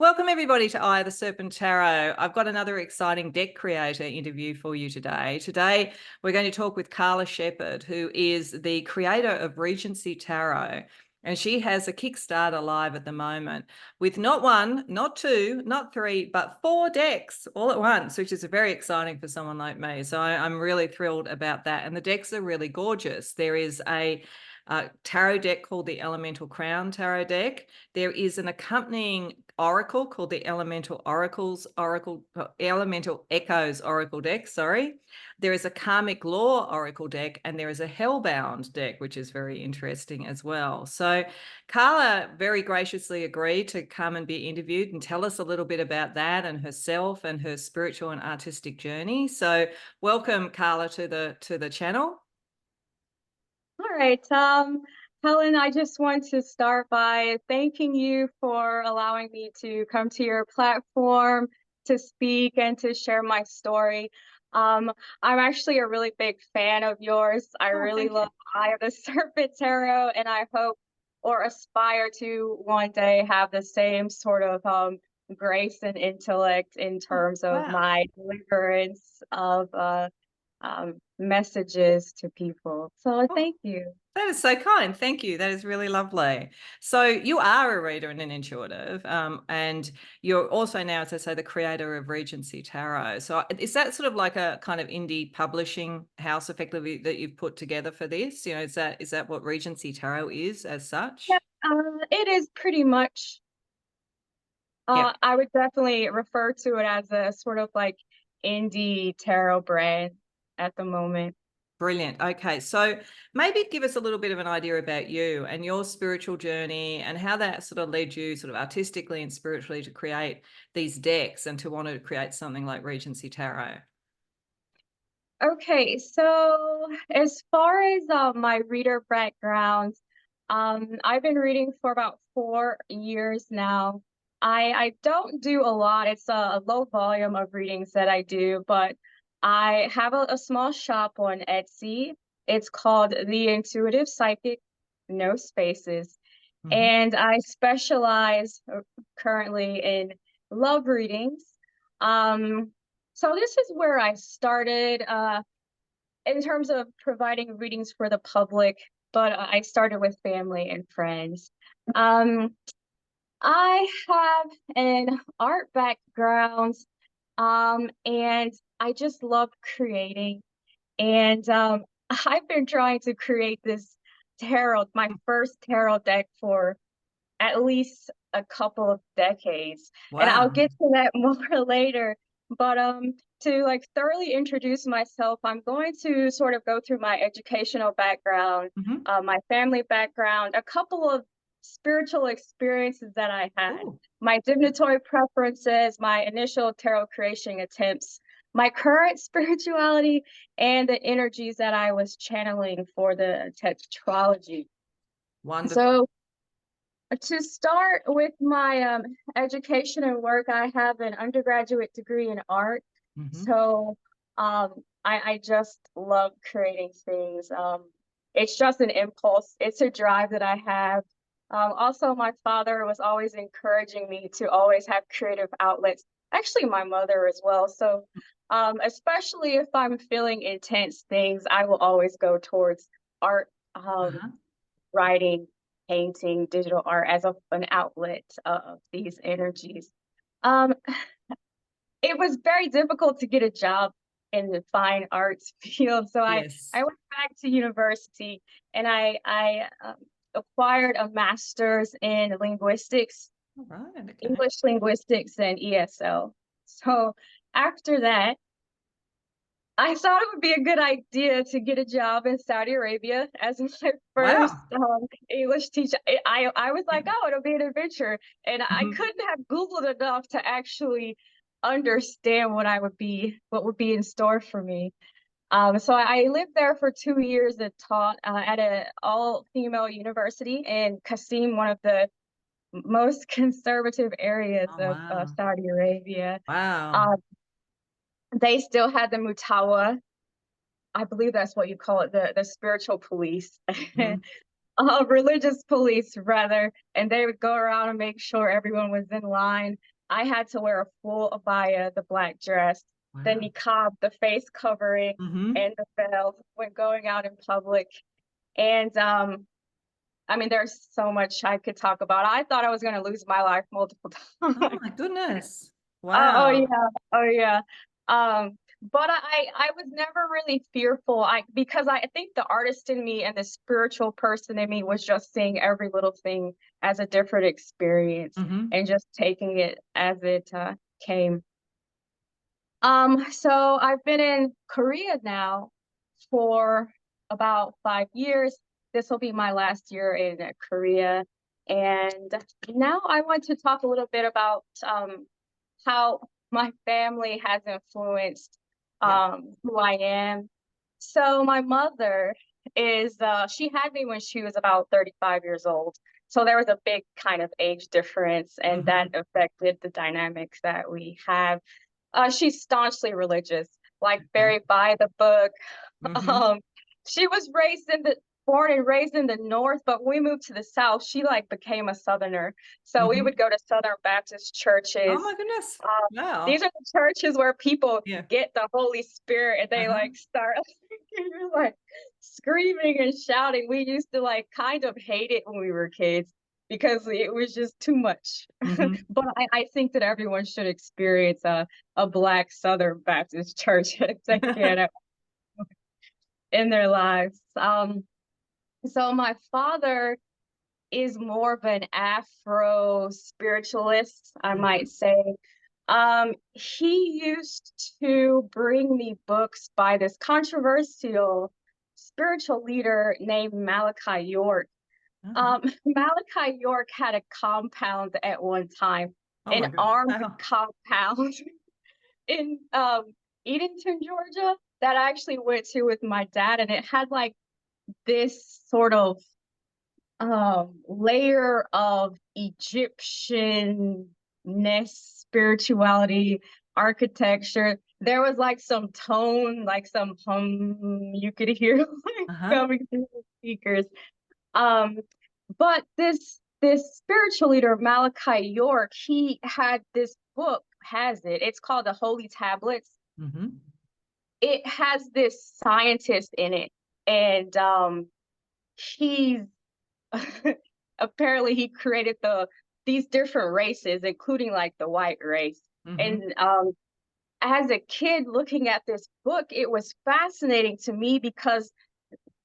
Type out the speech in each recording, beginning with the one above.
Welcome everybody to Eye of the Serpent Tarot. I've got another exciting deck creator interview for you today. Today, we're going to talk with Karla Shepherd, who is the creator of Regency Tarot. And she has a Kickstarter live at the moment with not one, not two, not three, but 4 decks all at once, which is very exciting for someone like me. So I'm really thrilled about that. And the decks are really gorgeous. There is a tarot deck called the Elemental Crown Tarot deck. There is an accompanying oracle called the Elemental Echoes Oracle deck. Sorry, there is a Karmic Law Oracle deck, and there is a Hellbound deck, which is very interesting as well. So, Karla very graciously agreed to come and be interviewed and tell us a little bit about that and herself and her spiritual and artistic journey. So, welcome, Karla, to the channel. All right. Helen, I just want to start by thanking you for allowing me to come to your platform to speak and to share my story. I'm actually a really big fan of yours. I Oh, really thank you. love Eye of the Serpent Tarot, and I hope or aspire to one day have the same sort of grace and intellect in Oh, terms of wow. my deliverance of messages to people. So Oh, thank you. that is so kind. Thank you. That is really lovely. So you are a reader and an intuitive, and you're also now, as I say, the creator of Regency Tarot. So is that sort of like a kind of indie publishing house, effectively, that you've put together for this? You know, is that what Regency Tarot is as Yeah, such? it is pretty much. Yep. I would definitely refer to it as a sort of like indie tarot brand at the moment. Brilliant. Okay. So maybe give us a little bit of an idea about you and your spiritual journey and how that sort of led you sort of artistically and spiritually to create these decks and to want to create something like Regency Tarot. Okay, so as far as my reader background, I've been reading for about 4 years now. I don't do a lot. It's a low volume of readings that I do, but I have a small shop on Etsy. It's called The Intuitive Psychic, no spaces. Mhm. And I specialize currently in love readings. Um, so this is where I started in terms of providing readings for the public, but I started with family and friends. Um, I have an art background, and I just love creating. And I've been trying to create this my first tarot deck for at least a couple of decades. And I'll Wow. get to that more later. But to like thoroughly introduce myself, I'm going to sort of go through my educational background, Mhm. my family background, a couple of spiritual experiences that I had, Ooh. my divinatory preferences, my initial tarot creation attempts, my current spirituality, and the energies that I was channeling for the tetralogy. Wonderful. So to start with my education and work, I have an undergraduate degree in art. Mhm. So I just love creating things. It's just an impulse, it's a drive that I have. Also, my father was always encouraging me to always have creative outlets. Actually, my mother as well. So, especially if I'm feeling intense things, I will always go towards art. Uh-huh. Writing, painting, digital art as an outlet of these energies. Um, it was very difficult to get a job in the fine arts field, so I Yes. went back to university and I acquired a master's in linguistics, All right. Okay. English linguistics, and ESL. So after that, I thought it would be a good idea to get a job in Saudi Arabia as my first Wow. English teacher. I was Yeah. like, oh, it'll be an adventure, and I Mhm. couldn't have Googled enough to actually understand what would be in store for me. So I lived there for 2 years and taught at an all-female university in Qasim, one of the most conservative areas Oh, of wow. Saudi Arabia. Wow. Um, they still had the mutawa. I believe that's what you call it, the spiritual police. Mhm. religious police rather, and they would go around and make sure everyone was in line. I had to wear a full abaya, the black dress, the Wow. niqab, the face covering, Hmm. and the veil when going out in public. And I mean, there's so much I could talk about. I thought I was going to lose my life multiple Oh times. my goodness. Oh Wow. yeah, oh yeah. But I was never really fearful. Because I think the artist in me and the spiritual person in me was just seeing every little thing as a different experience Hmm. and just taking it as it came. So I've been in Korea now for about 5 years. This will be my last year in Korea. And now I want to talk a little bit about how my family has influenced Yeah. who I am. So my mother she had me when she was about 35 years old. So there was a big kind of age difference, and that Hmm. affected the dynamics that we have. She's staunchly religious, like Okay. very by the book. Hmm. Um, she was born and raised in the North, but when we moved to the South, she like became a Southerner. So we Hmm. would go to Southern Baptist Oh churches. my goodness. These Wow. are the churches where people Yeah. get the Holy Spirit and they Uh-huh. like start like screaming and shouting. We used to like kind of hate it when we were kids because it was just too much. Hmm. But I think that everyone should experience a Black Southern Baptist church if they can in their lives. So my father is more of an Afro spiritualist, I might Hmm. say. He used to bring me books by this controversial spiritual leader named Malachi York. Uh-huh. Malachi York had a compound at one time, Oh an my goodness. armed Wow. compound in Edenton, Georgia, that I actually went to with my dad, and it had like this sort of layer of Egyptian spirituality, architecture. There was like some tone, like some hum you could hear like Uh-huh. coming through the speakers. Um, but this spiritual leader, Malachi York, he had this book, has it. It's called the Holy Tablets. Hmm. It has this scientist in it, and he's apparently he created these different races, including like the white race. Hmm. And as a kid looking at this book, it was fascinating to me because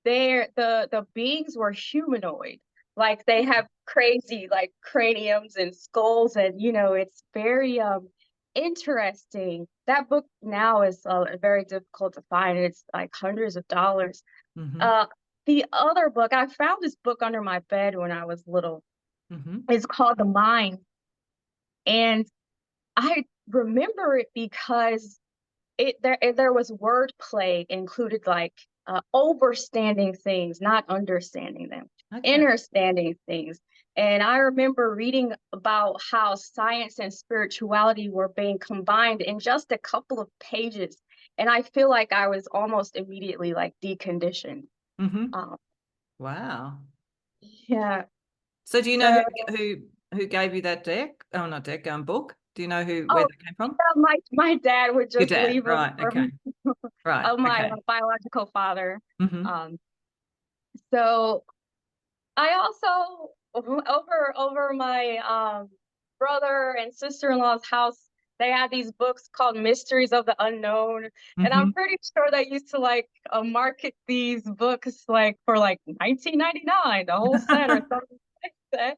the beings were humanoid. Like they have crazy like craniums and skulls, and it's very interesting. That book now is very difficult to find. It's like hundreds of dollars. Hmm. Uh, the other book, I found this book under my bed when I was little. Hmm. It's called The Mind. And I remember it because there was wordplay included, like overstanding things, not understanding them, Okay. understanding things. And I remember reading about how science and spirituality were being combined in just a couple of pages. And I feel like I was almost immediately like deconditioned. Hmm. Um, Wow. yeah. So do you know So, who gave you that deck? Oh, not deck, book. Do you know where oh, that came from? yeah, my dad would Your just dad. leave them Right. for Okay. me. Right. Oh, my Okay. biological father. Hmm. Um, so I also over my brother and sister-in-law's house, they had these books called Mysteries of the Unknown, and I'm Hmm. pretty sure they used to like market these books like for like 19.99, the whole set or something like that.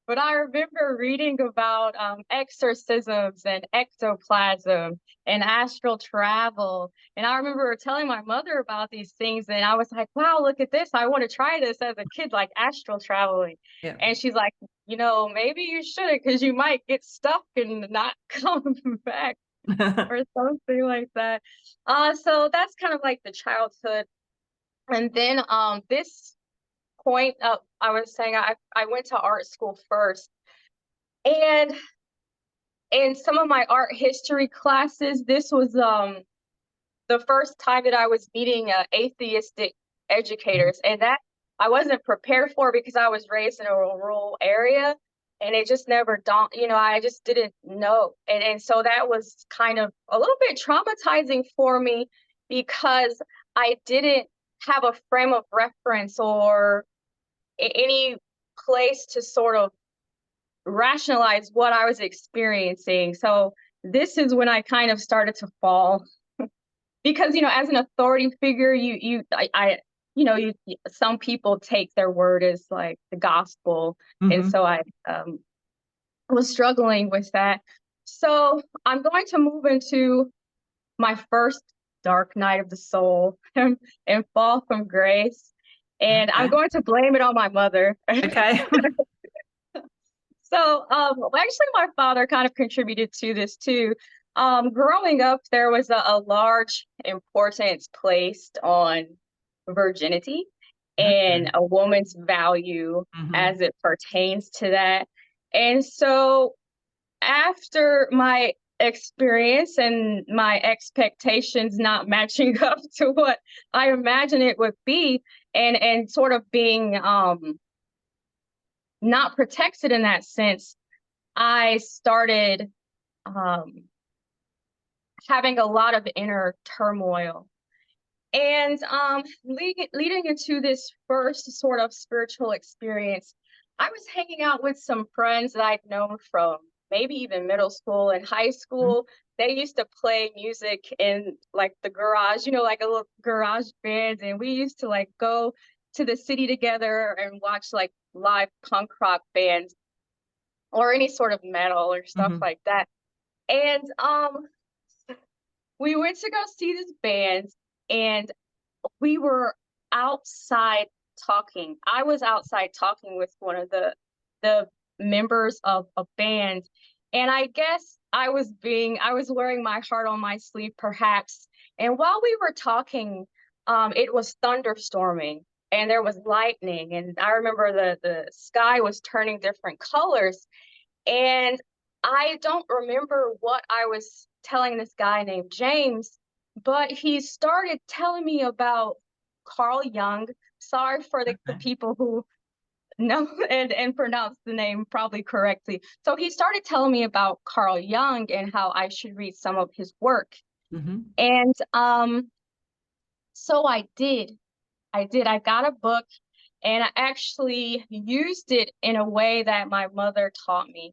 But I remember reading about exorcisms and ectoplasm and astral travel. And I remember telling my mother about these things. And I was like, wow, look at this. I want to try this as a kid, like astral traveling. Yeah. And she's like, maybe you should, because you might get stuck and not come back or something like that. So that's kind of like the childhood. And then this point, I was saying I went to art school first. And in some of my art history classes, this was the first time that I was meeting atheistic educators, and that I wasn't prepared for because I was raised in a rural area, and it just never dawned, I just didn't know. And so that was kind of a little bit traumatizing for me because I didn't have a frame of reference or any place to sort of rationalize what I was experiencing. So this is when I kind of started to fall because, as an authority figure, some people take their word as like the gospel. And Hmm. so I was struggling with that. So I'm going to move into my first dark night of the soul and fall from grace. And I'm Okay. going to blame it on my mother. Okay. So, actually, my father kind of contributed to this too. Growing up, there was a large importance placed on virginity and Okay. a woman's value Hmm. as it pertains to that. And so, after my experience and my expectations not matching up to what I imagine it would be, and sort of being not protected in that sense, I started um, having a lot of inner turmoil. And leading into this first sort of spiritual experience, I was hanging out with some friends that I'd known from maybe even middle school and high school. They used to play music in like the garage, like a little garage band. And we used to like go to the city together and watch like live punk rock bands or any sort of metal or stuff Hmm. like that. And we went to go see this band, and we were outside talking. I was outside talking with one of the members of a band, and I guess I was wearing my heart on my sleeve, perhaps. And while we were talking, it was thunderstorming and there was lightning, and I remember the sky was turning different colors. And I don't remember what I was telling this guy named James, but he started telling me about Carl Jung. Sorry for the Okay. people who know and pronounce the name probably correctly. So he started telling me about Carl Jung and how I should read some of his work. Hmm. And so I did. I got a book and I actually used it in a way that my mother taught me,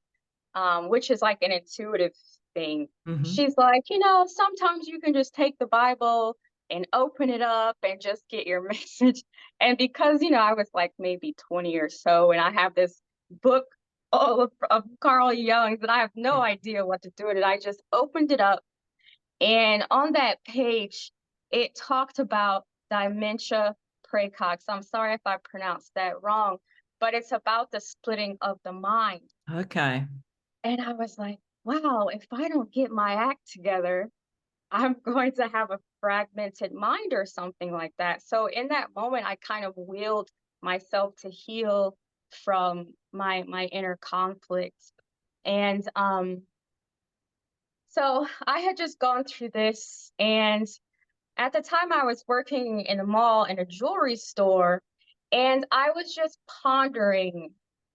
which is like an intuitive thing. Hmm. She's like, sometimes you can just take the Bible and open it up and just get your message. And because, I was like maybe 20 or so, and I have this book of Carl Jung that I have no idea what to do with it, I just opened it up. And on that page, it talked about dementia praecox. I'm sorry if I pronounced that wrong, but it's about the splitting of the mind. Okay. And I was like, wow, if I don't get my act together, I'm going to have a fragmented mind or something like that. So in that moment, I kind of willed myself to heal from my inner conflicts. And so I had just gone through this, and at the time I was working in a mall in a jewelry store, and I was just pondering,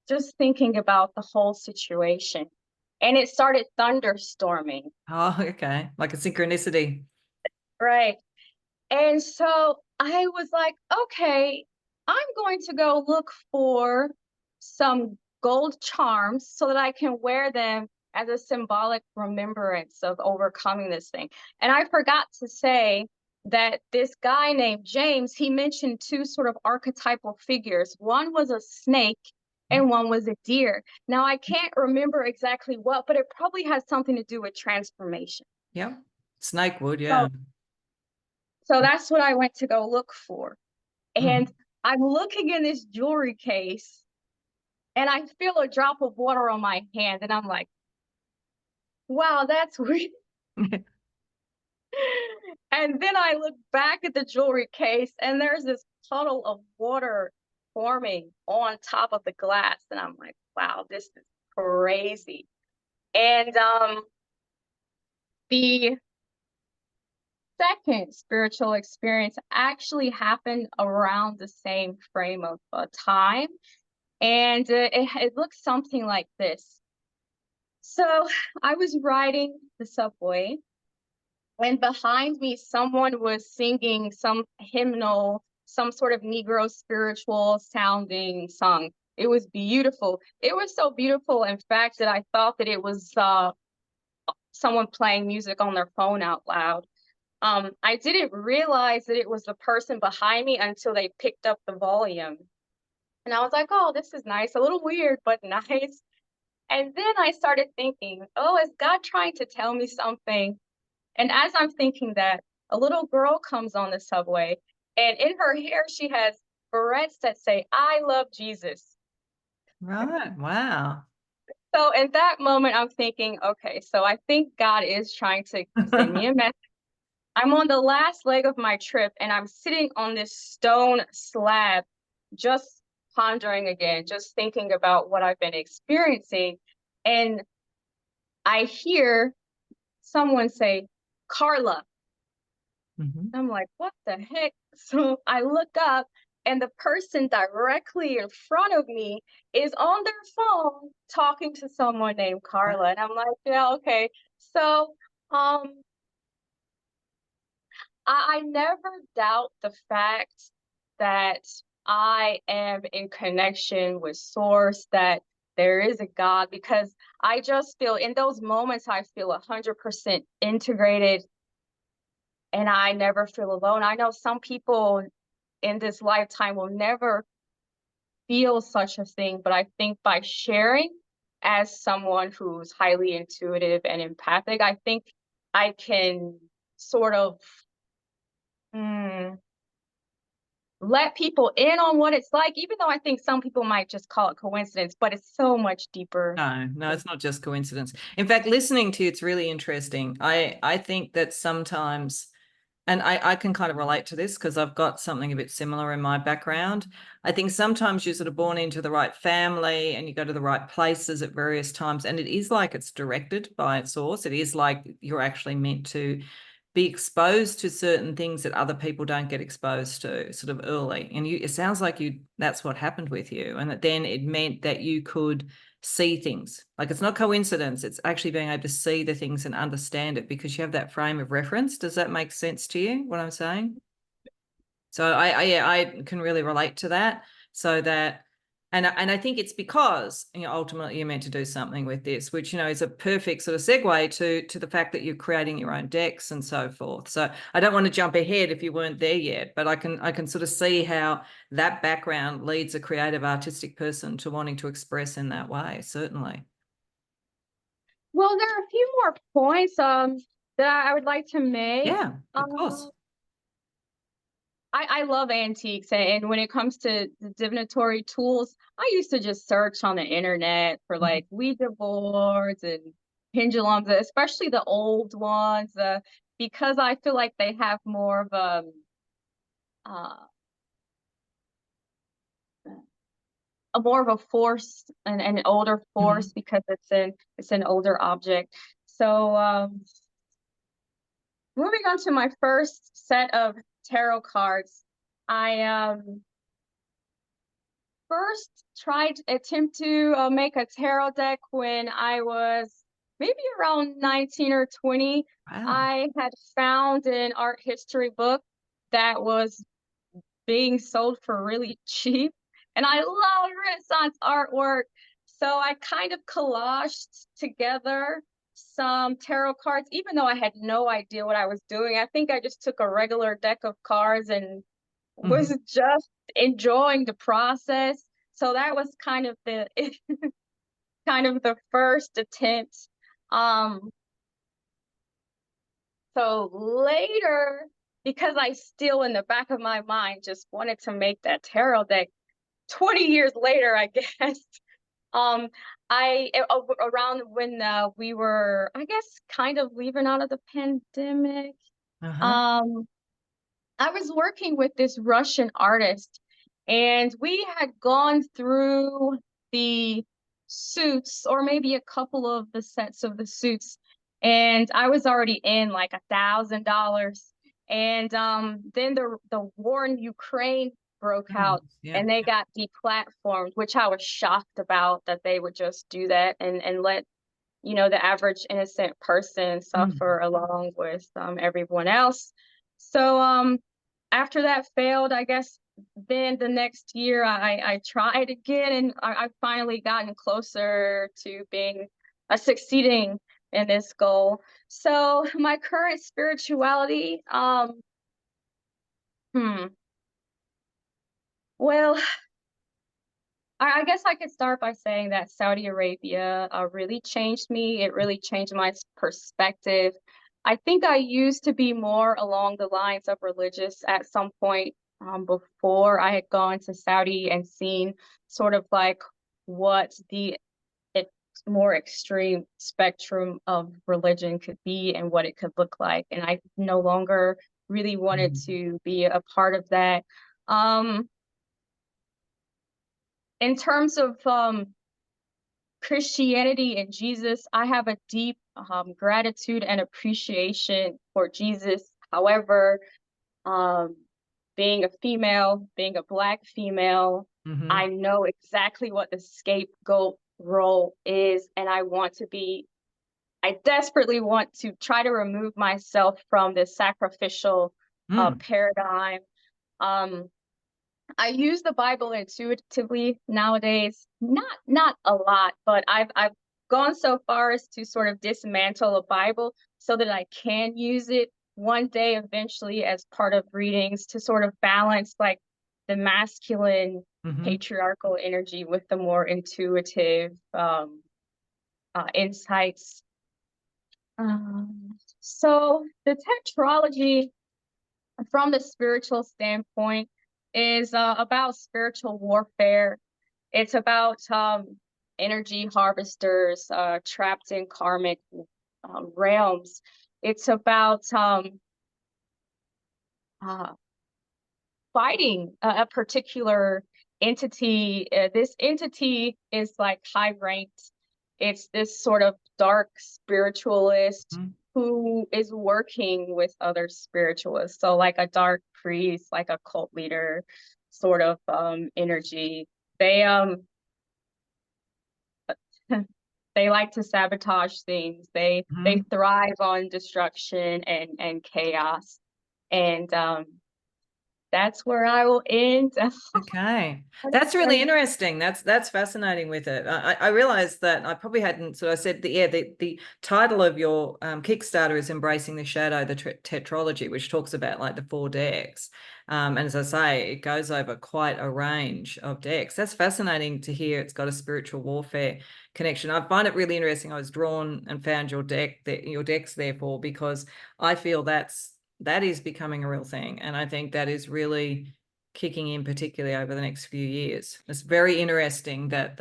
just thinking about the whole situation. And it started thunderstorming, Oh, okay. Like a synchronicity. right? And so I was like, okay, I'm going to go look for some gold charms so that I can wear them as a symbolic remembrance of overcoming this thing. And I forgot to say that this guy named James, he mentioned two sort of archetypal figures. One was a snake and one was a deer. Now, I can't remember exactly what, but it probably has something to do with transformation. Yep. Snakewood, yeah. So So that's what I went to go look for. And Hmm. I'm looking in this jewelry case and I feel a drop of water on my hand. And I'm like, wow, that's weird. And then I look back at the jewelry case and there's this puddle of water forming on top of the glass. And I'm like, wow, this is crazy. And the second spiritual experience actually happened around the same frame of time. And it looks something like this. So I was riding the subway, and behind me, someone was singing some hymnal, some sort of Negro spiritual sounding song. It was beautiful. It was so beautiful, in fact, that I thought that it was someone playing music on their phone out loud. I didn't realize that it was the person behind me until they picked up the volume. And I was like, oh, this is nice, a little weird, but nice. And then I started thinking, oh, is God trying to tell me something? And as I'm thinking that, a little girl comes on the subway, and in her hair, she has barrettes that say, I love Jesus. Right. Wow. So in that moment, I'm thinking, okay, so I think God is trying to send me a message. I'm on the last leg of my trip, and I'm sitting on this stone slab, just pondering again, just thinking about what I've been experiencing. And I hear someone say, Karla. Mhm. I'm like, what the heck? So I look up, and the person directly in front of me is on their phone talking to someone named Karla. And I'm like, yeah, okay. So um I never doubt the fact that I am in connection with source, that there is a God, because I just feel in those moments I feel 100% integrated, and I never feel alone. I know some people in this lifetime will never feel such a thing, but I think by sharing as someone who's highly intuitive and empathic, I think I can sort of mm, let people in on what it's like, even though I think some people might just call it coincidence, but it's so much deeper. No, it's not just coincidence. In fact, listening to you, it's really interesting. I think that sometimes, and I can kind of relate to this because I've got something a bit similar in my background. I think sometimes you're sort of born into the right family and you go to the right places at various times, and it is like it's directed by its source. It is like you're actually meant to be exposed to certain things that other people don't get exposed to sort of early. And it sounds like that's what happened with you. And that then it meant that you could see things. Like it's not coincidence, it's actually being able to see the things and understand it because you have that frame of reference. Does that make sense to you, what I'm saying? So yeah, I can really relate to that. So that, and I think it's because ultimately you're meant to do something with this, which is a perfect sort of segue to the fact that you're creating your own decks and so forth. So I don't want to jump ahead if you weren't there yet, but I can sort of see how that background leads a creative artistic person to wanting to express in that way. Certainly. Well, there are a few more points that I would like to make. Yeah, of Um, course. I love antiques, and when it comes to the divinatory tools, I used to just search on the internet for Mhm. like Ouija boards and pendulums, especially the old ones, because I feel like they have more of uh, a more of a force, and an older force, Mhm. because it's an older object. So moving on to my first set of tarot cards, I first tried attempt to make a tarot deck when I was maybe around 19 or 20. Wow. I had found an art history book that was being sold for really cheap, and I love Renaissance artwork. So I kind of collaged together some tarot cards, even though I had no idea what I was doing. I think I just took a regular deck of cards and Mhm. was just enjoying the process. So that was kind of the kind of the first attempt. Um, so later, because I still in the back of my mind just wanted to make that tarot deck, 20 years later, I guess, um, around when we were, I guess, kind of leaving out of the pandemic, Uh-huh. um, I was working with this Russian artist, and we had gone through the suits, or maybe a couple of the sets of the suits, and I was already in like $1,000. And then the war in Ukraine broke Mm, out, yeah. and they got deplatformed, which I was shocked about, that they would just do that and let, you know, the average innocent person Mm, suffer along with everyone else. So after that failed, I guess then the next year I tried again, and I finally gotten closer to being succeeding in this goal. So my current spirituality, hmm, well, I guess I could start by saying that Saudi Arabia really changed me. It really changed my perspective. I think I used to be more along the lines of religious at some point before I had gone to Saudi and seen sort of like what the e- more extreme spectrum of religion could be and what it could look like. And I no longer really wanted mm, to be a part of that. Um, in terms of Christianity and Jesus, I have a deep gratitude and appreciation for Jesus. However, um, being a female, being a Black female, mm-hmm. I know exactly what the scapegoat role is, and I desperately want to try to remove myself from this sacrificial Mm, paradigm. Um, I use the Bible intuitively nowadays. Not a lot, but I've gone so far as to sort of dismantle a Bible so that I can use it one day eventually as part of readings to sort of balance like the masculine mm-hmm. patriarchal energy with the more intuitive insights. So the tetralogy from the spiritual standpoint is about spiritual warfare. It's about energy harvesters trapped in karmic realms. It's about uh, fighting a particular entity. This entity is like high ranked. It's this sort of dark spiritualist Mm-hmm. who is working with other spiritualists. So like a dark priest, like a cult leader sort of energy. They they like to sabotage things. They Mm-hmm. thrive on destruction and chaos. And that's where I will end. Okay, that's really interesting. That's fascinating with it. I realized that I probably hadn't. So I said the title of your Kickstarter is Embracing the Shadow, the tetralogy, which talks about like the four decks. And as I say, it goes over quite a range of decks. That's fascinating to hear. It's got a spiritual warfare connection. I find it really interesting. I was drawn and found your your decks therefore, because I feel that is becoming a real thing, and I think that is really kicking in, particularly over the next few years. It's very interesting that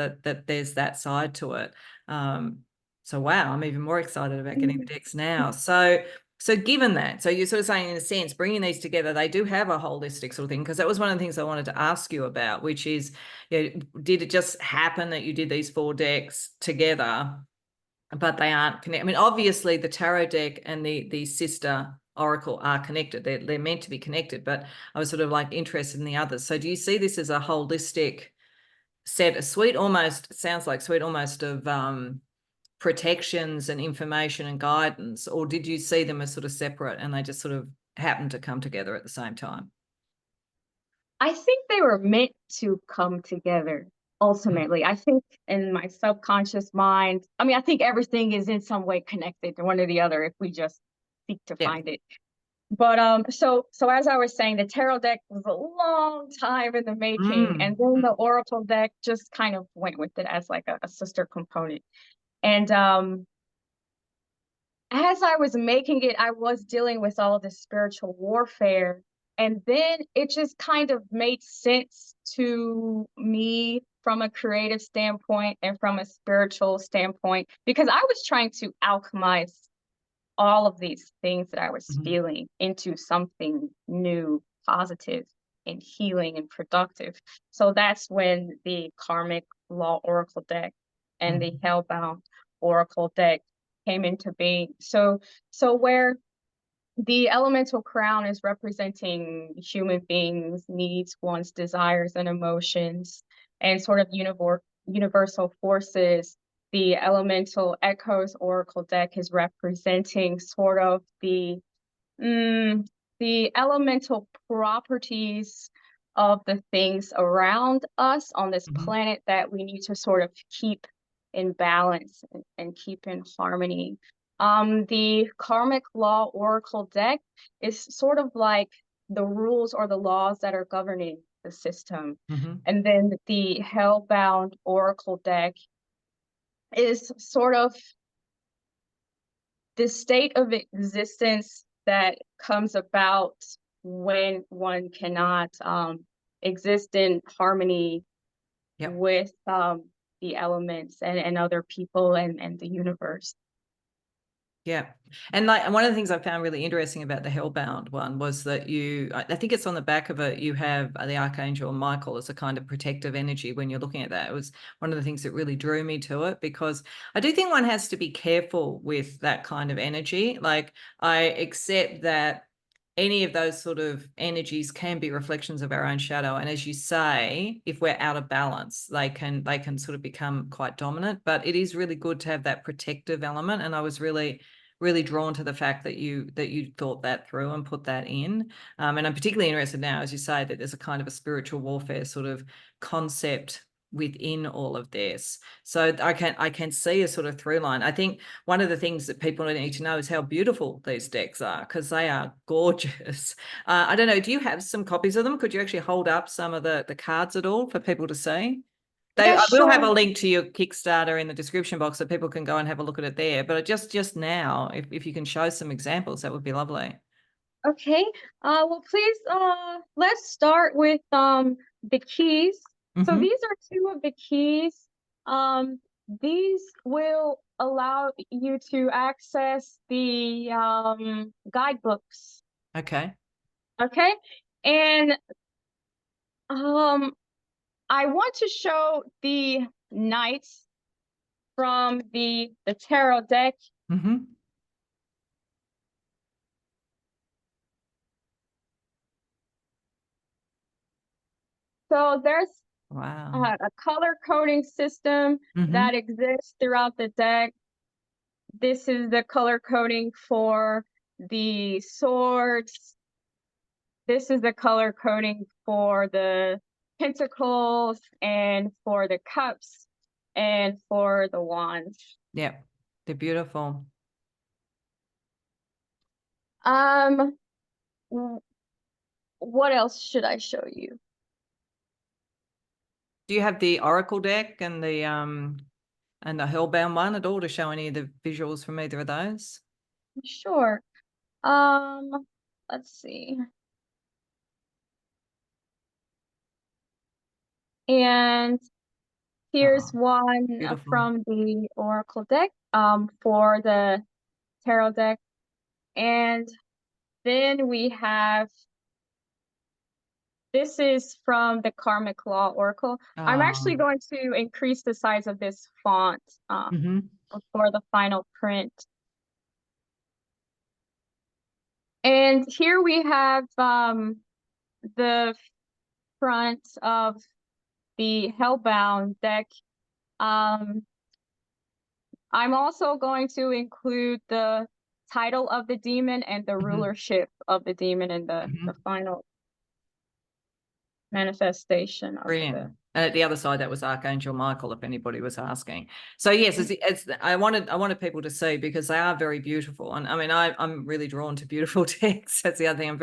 there's that side to it. So wow, I'm even more excited about getting the decks now. So given that, so you're sort of saying in a sense, bringing these together, they do have a holistic sort of thing, because that was one of the things I wanted to ask you about, which is, you know, did it just happen that you did these four decks together, but they aren't connected? I mean, obviously the tarot deck and the sister oracle are connected. They're meant to be connected, but I was sort of like interested in the others. So do you see this as a holistic set, a suite almost, sounds like suite almost of protections and information and guidance, or did you see them as sort of separate and they just sort of happened to come together at the same time? I think they were meant to come together ultimately. I think in my subconscious mind, I mean, I think everything is in some way connected to one or the other if we just seek to Yeah. find it. But so as I was saying, the tarot deck was a long time in the making, Mm. and then the oracle deck just kind of went with it as like a sister component. And as I was making it, I was dealing with all of this spiritual warfare. And then it just kind of made sense to me from a creative standpoint and from a spiritual standpoint, because I was trying to alchemize all of these things that I was Mhm. feeling into something new, positive, and healing and productive. So that's when the Karmic Law Oracle deck and the Mhm. Hellbound Oracle deck came into being. So where The elemental crown is representing human beings' needs, wants, desires, and emotions, and sort of universal forces. The elemental echoes oracle deck is representing sort of the elemental properties of the things around us on this Mhm. planet that we need to sort of keep in balance and keep in harmony. The karmic law oracle deck is sort of like the rules or the laws that are governing the system. Mhm. And then the hellbound oracle deck is sort of the state of existence that comes about when one cannot exist in harmony Yep. with the elements and other people and the universe. Yeah. And like one of the things I found really interesting about the Hellbound one was that I think it's on the back of it, you have the Archangel Michael as a kind of protective energy when you're looking at that. It was one of the things that really drew me to it, because I do think one has to be careful with that kind of energy. Like, I accept that any of those sort of energies can be reflections of our own shadow, and as you say, if we're out of balance, they can sort of become quite dominant. But it is really good to have that protective element, and I was really drawn to the fact that you thought that through and put that in. And I'm particularly interested now, as you say, that there's a kind of a spiritual warfare sort of concept within all of this. So I can see a sort of through line. I think one of the things that people need to know is how beautiful these decks are, because they are gorgeous. I don't know, do you have some copies of them? Could you actually hold up some of the cards at all for people to see? Yeah, I will have sure. a link to your Kickstarter in the description box so people can go and have a look at it there. But just now, if you can show some examples, that would be lovely. Okay. Well, please, let's start with the keys. So Hmm. these are two of the keys. Um, these will allow you to access the guidebooks. Okay. Okay. And um, I want to show the knights from the tarot deck. Hmm. So there's Wow. a color coding system Hmm. that exists throughout the deck. This is the color coding for the swords. This is the color coding for the pentacles and for the cups and for the wands. Yeah, they're beautiful. Um, what else should I show you? Do you have the Oracle deck and the Hellbound one at all to show any of the visuals from either of those? Sure. Um, let's see. And here's Oh, one beautiful. from the Oracle deck, for the Tarot deck. And then we have, this is from the Karmic Law Oracle. I'm actually Oh. going to increase the size of this font Hmm. for the final print. And here we have the front of the Hellbound deck. Um, I'm also going to include the title of the demon and the Hmm. rulership of the demon in the Hmm. final manifestation of Brilliant. the. And at the other side, that was Archangel Michael, if anybody was asking. So yes, I wanted people to see, because they are very beautiful. And I mean, I'm really drawn to beautiful texts. That's the other thing.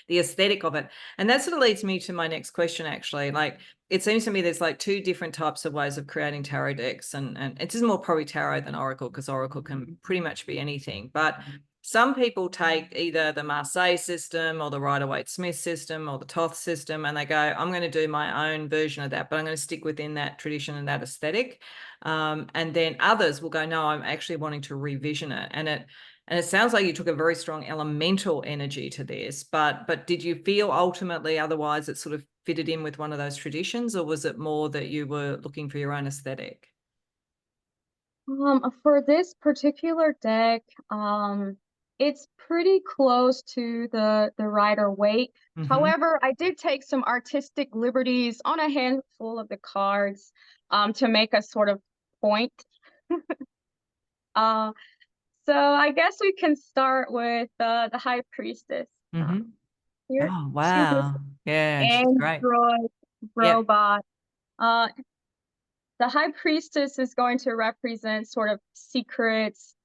The aesthetic of it. And that sort of leads me to my next question, actually. Like, it seems to me there's like two different types of ways of creating tarot decks. And it is more probably tarot than Oracle, because Oracle can pretty much be anything. But some people take either the Marseille system or the Rider-Waite-Smith system or the Toth system, and they go, I'm going to do my own version of that, but I'm going to stick within that tradition and that aesthetic. And then others will go, no, I'm actually wanting to revision it. And it sounds like you took a very strong elemental energy to this, but did you feel ultimately otherwise it sort of fitted in with one of those traditions, or was it more that you were looking for your own aesthetic? For this particular deck, um, It's pretty close to the Rider Waite. Hmm. However, I did take some artistic liberties on a handful of the cards to make a sort of point. Uh, so I guess we can start with the High Priestess. Hmm. Here, Oh, she's this wow. Yeah, she's great. android Yep. robot. Uh, the High Priestess is going to represent sort of secrets,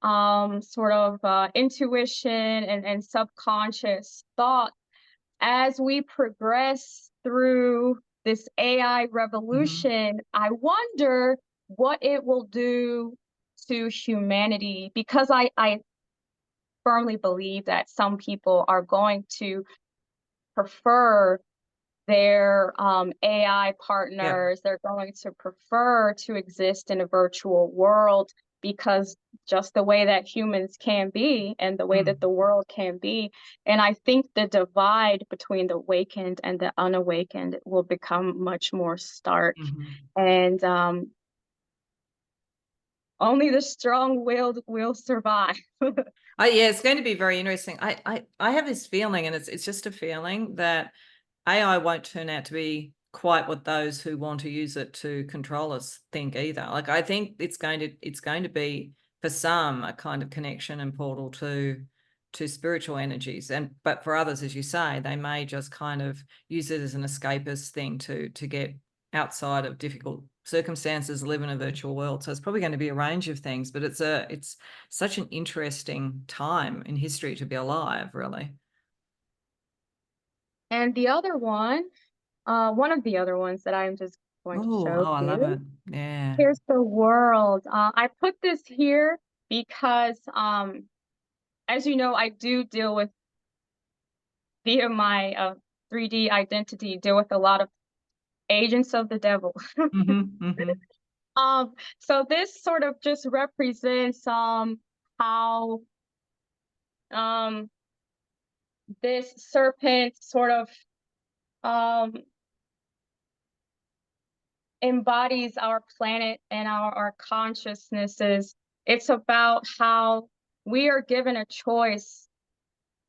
sort of intuition and subconscious thought as we progress through this AI Hmm. revolution. I wonder what it will do to humanity because I firmly believe that some people are going to prefer their AI Yep. partners. They're going to prefer to exist in a virtual world because just the way that humans can be and the way that Mm. the world can be. And I think the divide between the awakened and the unawakened will become much more stark. Hmm. And only the strong-willed will survive. Oh, yeah, it's going to be very interesting. I have this feeling, and it's just a feeling that AI won't turn out to be quite what those who want to use it to control us think either. Like I think it's going to be for some a kind of connection and portal to spiritual energies. And but for others, as you say, they may just kind of use it as an escapist thing to get outside of difficult circumstances, live in a virtual world. So it's probably going to be a range of things, but it's such an interesting time in history to be alive, really. And the other one of the other ones that I'm just going to Oh, show oh, I love here. it. Yeah. Here's the world. I put this here because, as you know, I do deal with, via my 3D identity, deal with a lot of agents of the devil. Hmm. Hmm. So this sort of just represents how um this serpent sort of um embodies our planet and our consciousnesses. It's about how we are given a choice,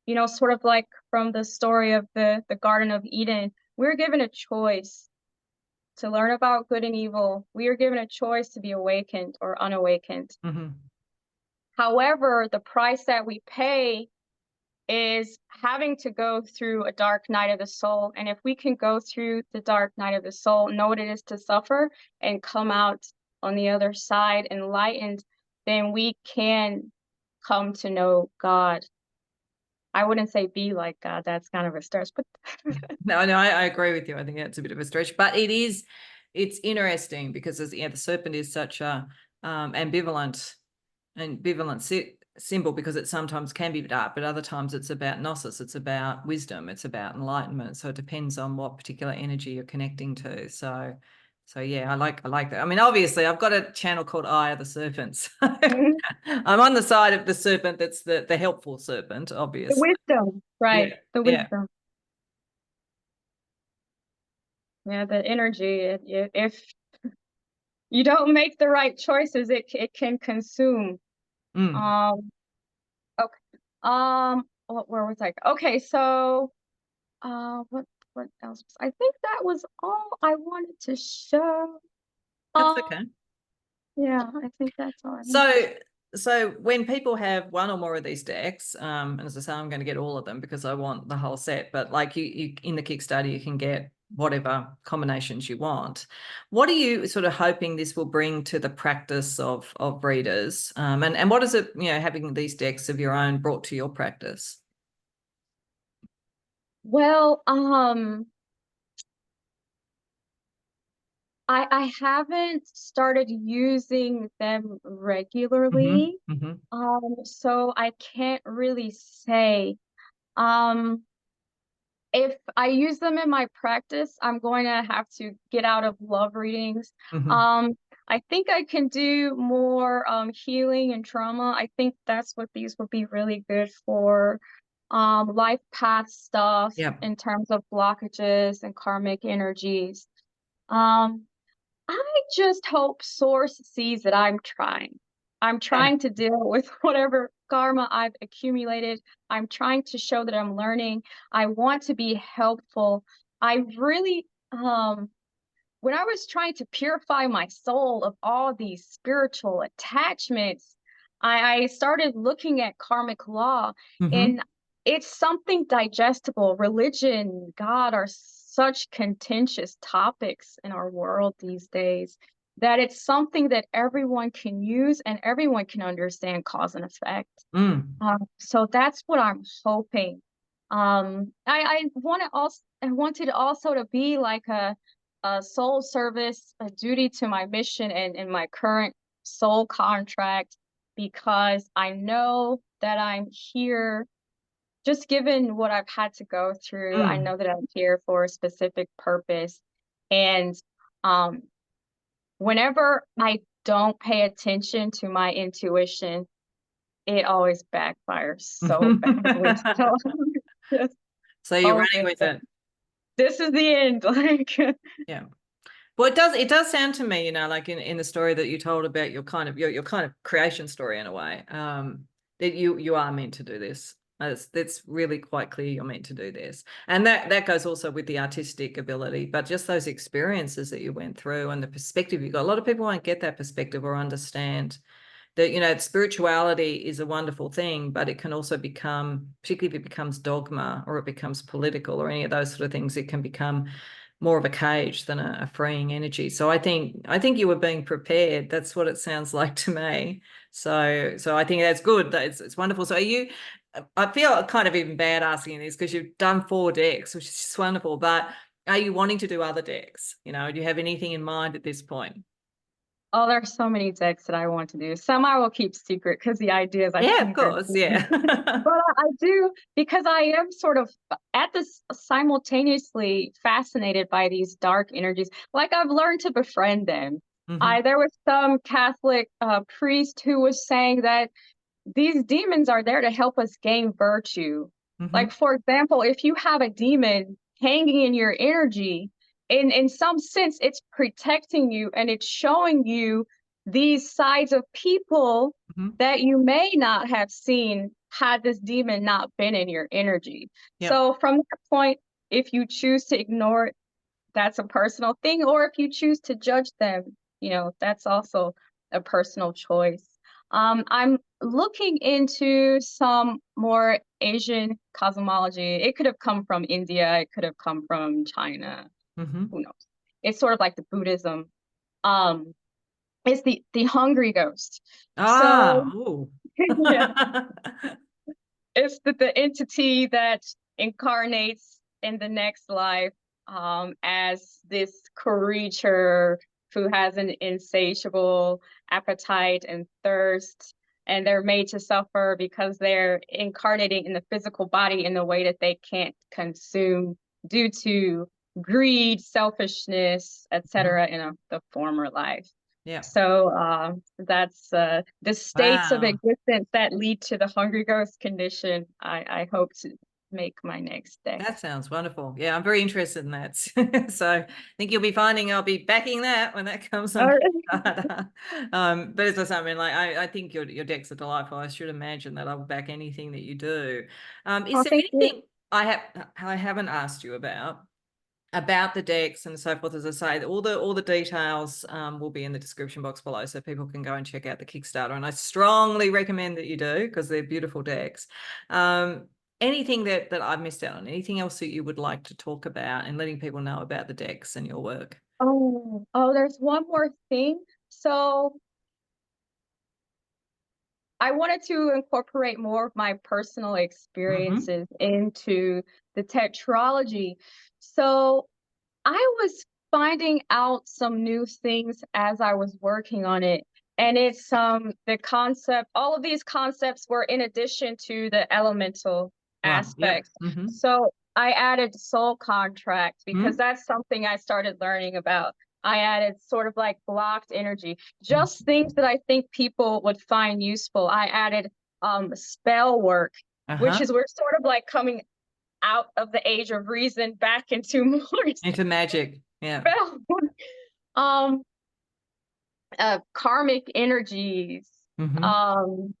you know, sort of like from the story of the Garden of Eden. We're given a choice to learn about good and evil. We are given a choice to be awakened or unawakened. Hmm. However, the price that we pay is having to go through a dark night of the soul. And if we can go through the dark night of the soul, know what it is to suffer, and come out on the other side enlightened, then we can come to know God. I wouldn't say be like God, that's kind of a stretch, but No, no, I agree with you. I think that's a bit of a stretch, but it's interesting because yeah, the serpent is such a ambivalent symbol because it sometimes can be dark, but other times it's about gnosis, it's about wisdom, it's about enlightenment. So it depends on what particular energy you're connecting to. So yeah, I like that. I mean, obviously, I've got a channel called Eye of the Serpent. So the I'm on the side of the serpent that's the helpful serpent, obviously. wisdom, right? Yeah, The yeah. wisdom. Yeah, the energy. If you don't make the right choices, it can consume. Mm. Um, okay. Where was I? Okay, so what else? I think that was all I wanted to show. That's Um, okay. yeah, I think that's all I wanted to show. So, so when people have one or more of these decks, and as I say, I'm going to get all of them because I want the whole set. But like you in the Kickstarter, you can get whatever combinations you want. What are you sort of hoping this will bring to the practice of readers? And what is it, having these decks of your own brought to your practice? Well, I haven't started using them Hmm. regularly. Hmm. So I can't really say. Um, if I use them in my practice, I'm going to have to get out of love readings. Hmm. Um, I think I can do more healing and trauma. I think that's what these would be really good for. Life path stuff Yeah. in terms of blockages and karmic energies. Um, I just hope Source sees that I'm trying. I'm Yeah. trying to deal with whatever karma I've accumulated. I'm trying to show that I'm learning. I want to be helpful. I really, when I was trying to purify my soul of all these spiritual attachments, I started looking at karmic law, Hmm. and it's something digestible. Religion, God are such contentious topics in our world these days that it's something that everyone can use and everyone can understand cause and effect. Mm. So that's what I'm hoping. I want to also I wanted also to be like a soul service, a duty to my mission and my current soul contract, because I know that I'm here, just given what I've had to go through, I Mm. know that I'm here for a specific purpose. And um, whenever I don't pay attention to my intuition, it always backfires so badly. So I'm just So you're running hoping with that it. this is the end. Like, Yeah. Well, it does sound to me, like in the story that you told about your kind of creation story in a way, that you are meant to do this. That's really quite clear you're meant to do this. And that goes also with the artistic ability, but just those experiences that you went through and the perspective you got. A lot of people won't get that perspective or understand that, spirituality is a wonderful thing, but it can also become, particularly if it becomes dogma or it becomes political or any of those sort of things, it can become more of a cage than a freeing energy. So I think you were being prepared. That's what it sounds like to me. So I think that's good. It's wonderful. So I feel kind of even bad asking this because you've done 4 decks, which is just wonderful. But are you wanting to do other decks? Do you have anything in mind at this point? oh, there's so many decks that I want to do. Some I will keep secret because the ideas I Yeah, of think are course. cool. Yeah. But I do, because I am sort of at this simultaneously fascinated by these dark energies. Like, I've learned to befriend them. Hmm. I There was some Catholic priest who was saying that these demons are there to help us gain virtue. Hmm. Like, for example, if you have a demon hanging in your energy, in some sense, it's protecting you and it's showing you these sides of people Hmm. that you may not have seen had this demon not been in your energy. Yep. So from that point, if you choose to ignore it, that's a personal thing, or if you choose to judge them, that's also a personal choice. I'm looking into some more Asian cosmology. It could have come from India, it could have come from China, Hmm. who knows? It's sort of like the Buddhism. Um, it's the hungry ghost. So Oh. yeah, it's the entity that incarnates in the next life, as this creature who has an insatiable appetite and thirst, and they're made to suffer because they're incarnating in the physical body in a way that they can't consume due to greed, selfishness, Mhm. etc. in the former life. Yeah. So that's the states of Wow. existence that lead to the hungry ghost condition. I hope to make my next deck. That sounds wonderful. Yeah, I'm very interested in that. So I think you'll be finding I'll be backing that when that comes All on right. Kickstarter. But as I say, I mean, like I think your decks are delightful. I should imagine that I will back anything that you do. Is Oh, there thank you. anything I haven't asked you about the decks and so forth? As I say, all the details will be in the description box below, so people can go and check out the Kickstarter. And I strongly recommend that you do, because they're beautiful decks. Anything that I've missed out on? Anything else that you would like to talk about and letting people know about the decks and your work? There's one more thing. So I wanted to incorporate more of my personal Mm-hmm. experiences into the tetralogy. So I was finding out some new things as I was working on it. And it's the concept, all of these concepts were in addition to the elemental Right. Yep. aspects. Mm-hmm. So I added soul contract because Mm-hmm. that's something I started learning about. I added sort of like blocked energy, just things that I think people would find useful. I added spell work, which Uh-huh. is we're sort of like coming out of the age of reason back into more Into magic. Yeah. spell. um karmic energies, Mm-hmm. um,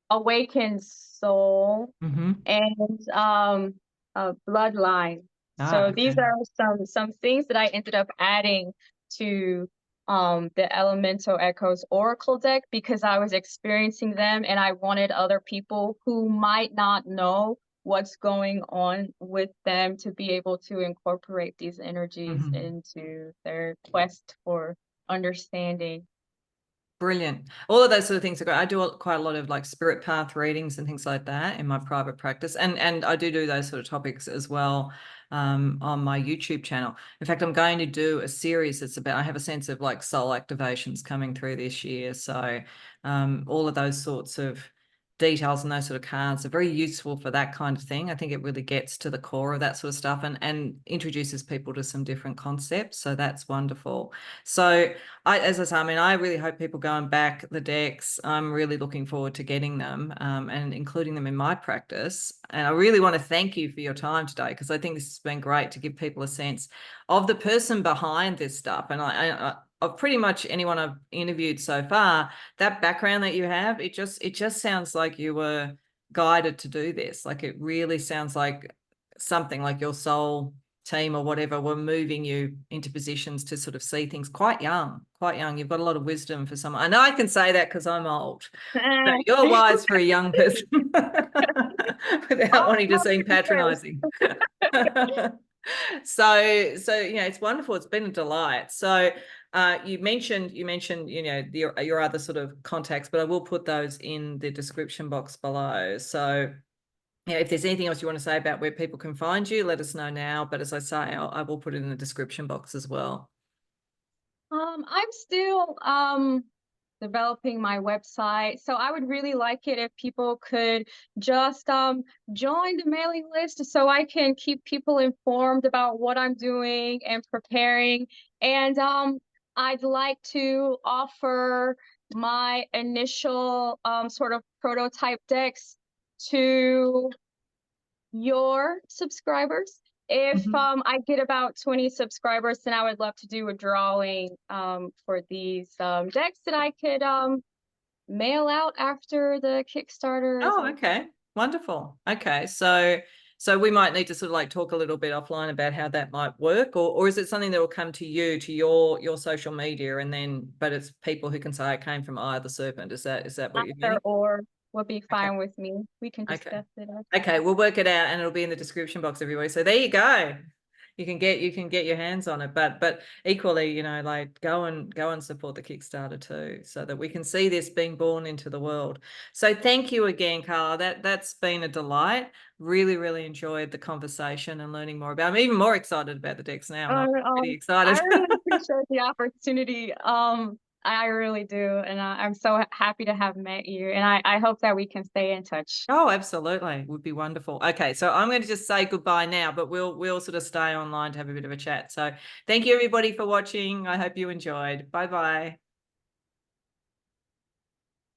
Awakened Soul, Mm-hmm. and Bloodline. Ah, So these okay. are some things that I ended up adding to the Elemental Echoes Oracle deck because I was experiencing them and I wanted other people who might not know what's going on with them to be able to incorporate these energies Mm-hmm. into their quest for understanding. Brilliant. All of those sort of things are great. I do quite a lot of like spirit path readings and things like that in my private practice, and I do those sort of topics as well on my YouTube channel. In fact, I'm going to do a series that's about. I have a sense of like soul activations coming through this year, so all of those sorts of details and those sort of cards are very useful for that kind of thing. I think it really gets to the core of that sort of stuff and introduces people to some different concepts. So that's wonderful. So as I say, I mean, I really hope people go and back the decks. I'm really looking forward to getting them and including them in my practice. And I really want to thank you for your time today because I think this has been great to give people a sense of the person behind this stuff. And of pretty much anyone I've interviewed so far, that background that you have, it just sounds like you were guided to do this. Like it really sounds like something like your soul team or whatever were moving you into positions to sort of see things quite young, quite young. You've got a lot of wisdom for someone. I know I can say that because I'm old. So you're wise for a young person without wanting to seem patronizing. So it's wonderful. It's been a delight. So you mentioned your other sort of contacts, but I will put those in the description box below. So yeah, if there's anything else you want to say about where people can find you, let us know now. But as I say, I will put it in the description box as well. I'm still developing my website. So I would really like it if people could just join the mailing list so I can keep people informed about what I'm doing and preparing. And I'd like to offer my initial sort of prototype decks to your subscribers. If Mhm. I get about 20 subscribers, then I would love to do a drawing for these decks that I could mail out after the Kickstarter is Oh, over. okay. Wonderful. Okay. So we might need to sort of like talk a little bit offline about how that might work, or is it something that will come to you, to your social media, and then but it's people who can say it came from Eye of the Serpent. Is that what you're Either meaning? or would be Okay. fine with me. We can Okay. discuss it after. Okay, we'll work it out and it'll be in the description box everywhere. So there you go. You can get your hands on it. But equally, like go and support the Kickstarter too, so that we can see this being born into the world. So thank you again, Karla. That's been a delight. Really, really enjoyed the conversation and learning more about. I'm even more excited about the decks now, and I'm pretty I excited. really appreciate the opportunity. I really do, and I'm so happy to have met you. And I hope that we can stay in touch. Oh, absolutely. Would be wonderful. Okay, so I'm going to just say goodbye now, but we'll sort of stay online to have a bit of a chat. So thank you everybody for watching. I hope you enjoyed. Bye-bye.